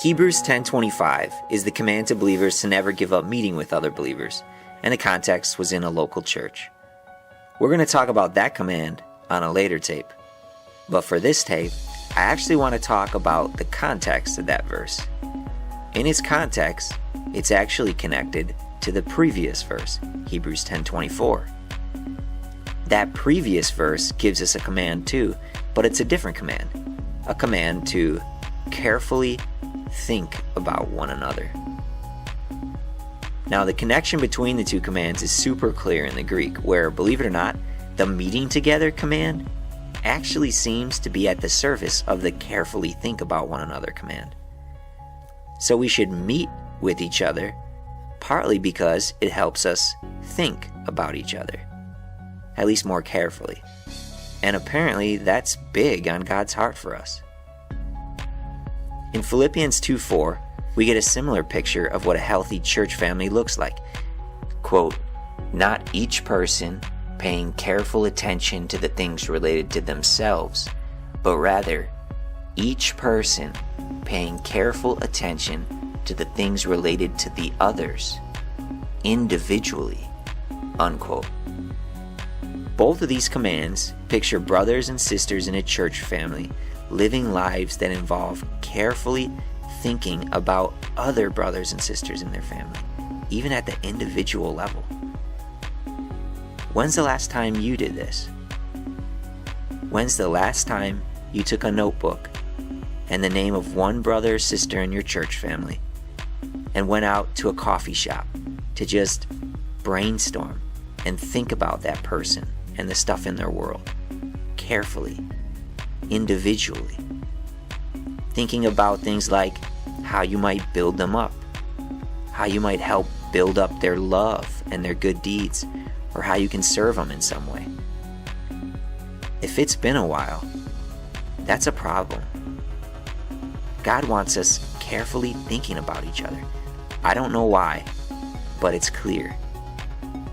Hebrews 10:25 is the command to believers to never give up meeting with other believers, and the context was in a local church. We're going to talk about that command on a later tape. But for this tape, I actually want to talk about the context of that verse. In its context, it's actually connected to the previous verse, Hebrews 10:24. That previous verse gives us a command too, but it's a different command. A command to carefully think about one another. Now, the connection between the two commands is super clear in the Greek, where, believe it or not, the meeting together command actually seems to be at the surface of the carefully think about one another command. So we should meet with each other, partly because it helps us think about each other, at least more carefully. And apparently that's big on God's heart for us. In Philippians 2:4, we get a similar picture of what a healthy church family looks like. Quote, "Not each person paying careful attention to the things related to themselves, but rather each person paying careful attention to the things related to the others, individually." Unquote. Both of these commands picture brothers and sisters in a church family living lives that involve carefully thinking about other brothers and sisters in their family, even at the individual level. When's the last time you did this? When's the last time you took a notebook and the name of one brother or sister in your church family and went out to a coffee shop to just brainstorm and think about that person and the stuff in their world carefully, individually, thinking about things like how you might build them up, how you might help build up their love and their good deeds, or how you can serve them in some way? If it's been a while, that's a problem. God wants us carefully thinking about each other. I don't know why, but it's clear.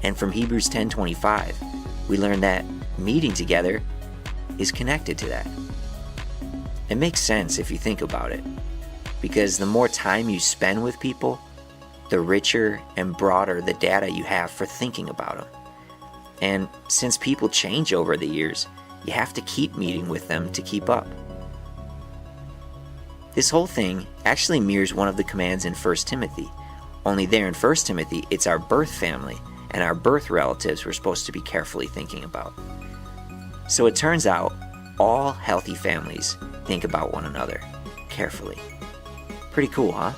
And from Hebrews 10:25, we learn that meeting together is connected to that. It makes sense if you think about it, because the more time you spend with people, the richer and broader the data you have for thinking about them. And since people change over the years, you have to keep meeting with them to keep up. This whole thing actually mirrors one of the commands in 1 Timothy. Only there in 1 Timothy, it's our birth family and our birth relatives we're supposed to be carefully thinking about. So it turns out all healthy families think about one another carefully. Pretty cool, huh?